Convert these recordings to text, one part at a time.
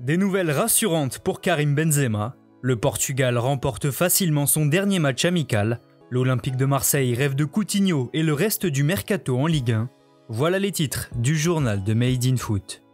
Des nouvelles rassurantes pour Karim Benzema. Le Portugal remporte facilement son dernier match amical. L'Olympique de Marseille rêve de Coutinho et le reste du mercato en Ligue 1. Voilà les titres du journal de Made in Foot.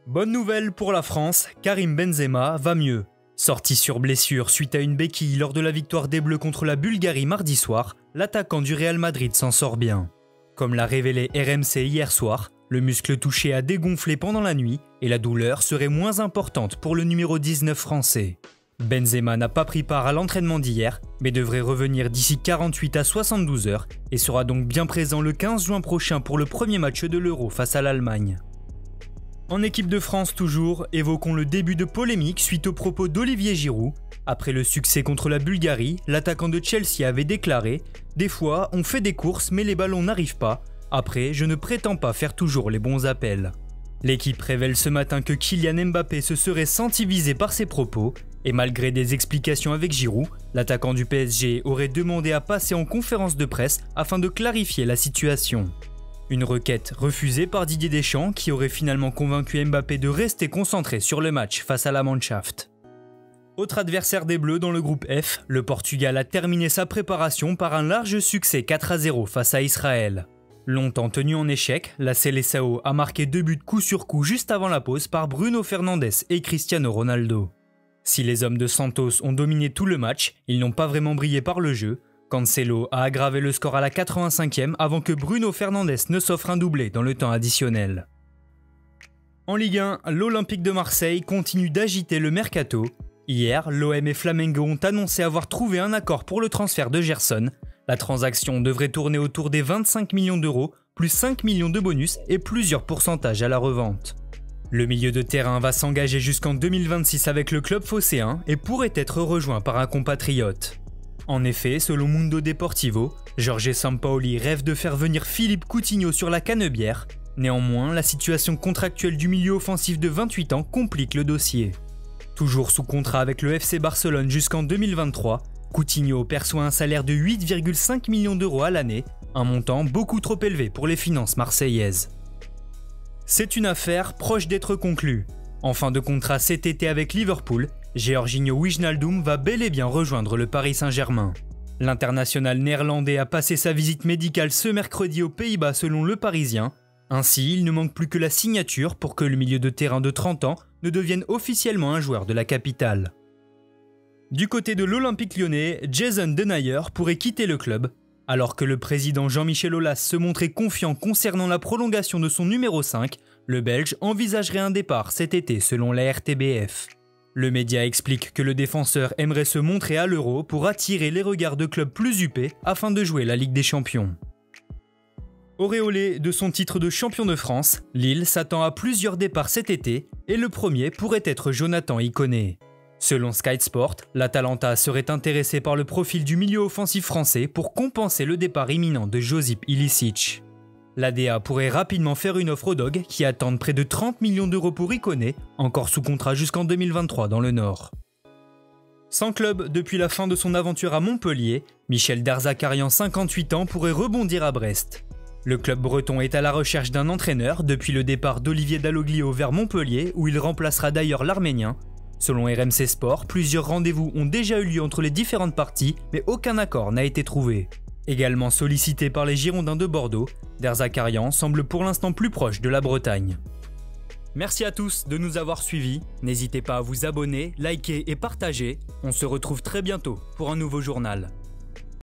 Bonne nouvelle pour la France, Karim Benzema va mieux. Sorti sur blessure suite à une béquille lors de la victoire des Bleus contre la Bulgarie mardi soir, l'attaquant du Real Madrid s'en sort bien. Comme l'a révélé RMC hier soir, le muscle touché a dégonflé pendant la nuit et la douleur serait moins importante pour le numéro 19 français. Benzema n'a pas pris part à l'entraînement d'hier, mais devrait revenir d'ici 48 à 72 heures et sera donc bien présent le 15 juin prochain pour le premier match de l'Euro face à l'Allemagne. En équipe de France toujours, évoquons le début de polémique suite aux propos d'Olivier Giroud. Après le succès contre la Bulgarie, l'attaquant de Chelsea avait déclaré « Des fois, on fait des courses mais les ballons n'arrivent pas. Après, je ne prétends pas faire toujours les bons appels. » L'équipe révèle ce matin que Kylian Mbappé se serait senti visé par ses propos et malgré des explications avec Giroud, l'attaquant du PSG aurait demandé à passer en conférence de presse afin de clarifier la situation. Une requête refusée par Didier Deschamps qui aurait finalement convaincu Mbappé de rester concentré sur le match face à la Mannschaft. Autre adversaire des Bleus dans le groupe F, le Portugal a terminé sa préparation par un large succès 4-0 face à Israël. Longtemps tenu en échec, la Seleção a marqué 2 buts coup sur coup juste avant la pause par Bruno Fernandes et Cristiano Ronaldo. Si les hommes de Santos ont dominé tout le match, ils n'ont pas vraiment brillé par le jeu. Cancelo a aggravé le score à la 85e avant que Bruno Fernandes ne s'offre un doublé dans le temps additionnel. En Ligue 1, l'Olympique de Marseille continue d'agiter le mercato. Hier, l'OM et Flamengo ont annoncé avoir trouvé un accord pour le transfert de Gerson. La transaction devrait tourner autour des 25 millions d'euros, plus 5 millions de bonus et plusieurs pourcentages à la revente. Le milieu de terrain va s'engager jusqu'en 2026 avec le club phocéen et pourrait être rejoint par un compatriote. En effet, selon Mundo Deportivo, Jorge Sampaoli rêve de faire venir Philippe Coutinho sur la Canebière. Néanmoins, la situation contractuelle du milieu offensif de 28 ans complique le dossier. Toujours sous contrat avec le FC Barcelone jusqu'en 2023, Coutinho perçoit un salaire de 8,5 millions d'euros à l'année, un montant beaucoup trop élevé pour les finances marseillaises. C'est une affaire proche d'être conclue. En fin de contrat cet été avec Liverpool, Georginio Wijnaldum va bel et bien rejoindre le Paris Saint-Germain. L'international néerlandais a passé sa visite médicale ce mercredi aux Pays-Bas selon Le Parisien. Ainsi, il ne manque plus que la signature pour que le milieu de terrain de 30 ans ne devienne officiellement un joueur de la capitale. Du côté de l'Olympique lyonnais, Jason Denayer pourrait quitter le club. Alors que le président Jean-Michel Aulas se montrait confiant concernant la prolongation de son numéro 5, le Belge envisagerait un départ cet été selon la RTBF. Le média explique que le défenseur aimerait se montrer à l'Euro pour attirer les regards de clubs plus huppés afin de jouer la Ligue des Champions. Auréolé de son titre de champion de France, Lille s'attend à plusieurs départs cet été et le premier pourrait être Jonathan Iconé. Selon Sky Sport, l'Atalanta serait intéressé par le profil du milieu offensif français pour compenser le départ imminent de Josip Ilicic. L'ADA pourrait rapidement faire une offre aux Dogs qui attendent près de 30 millions d'euros pour Iconé, encore sous contrat jusqu'en 2023 dans le Nord. Sans club depuis la fin de son aventure à Montpellier, Michel Derzakarian, 58 ans, pourrait rebondir à Brest. Le club breton est à la recherche d'un entraîneur depuis le départ d'Olivier Dalloglio vers Montpellier où il remplacera d'ailleurs l'Arménien. Selon RMC Sport, plusieurs rendez-vous ont déjà eu lieu entre les différentes parties, mais aucun accord n'a été trouvé. Également sollicité par les Girondins de Bordeaux, Derzakarian semble pour l'instant plus proche de la Bretagne. Merci à tous de nous avoir suivis, n'hésitez pas à vous abonner, liker et partager, on se retrouve très bientôt pour un nouveau journal.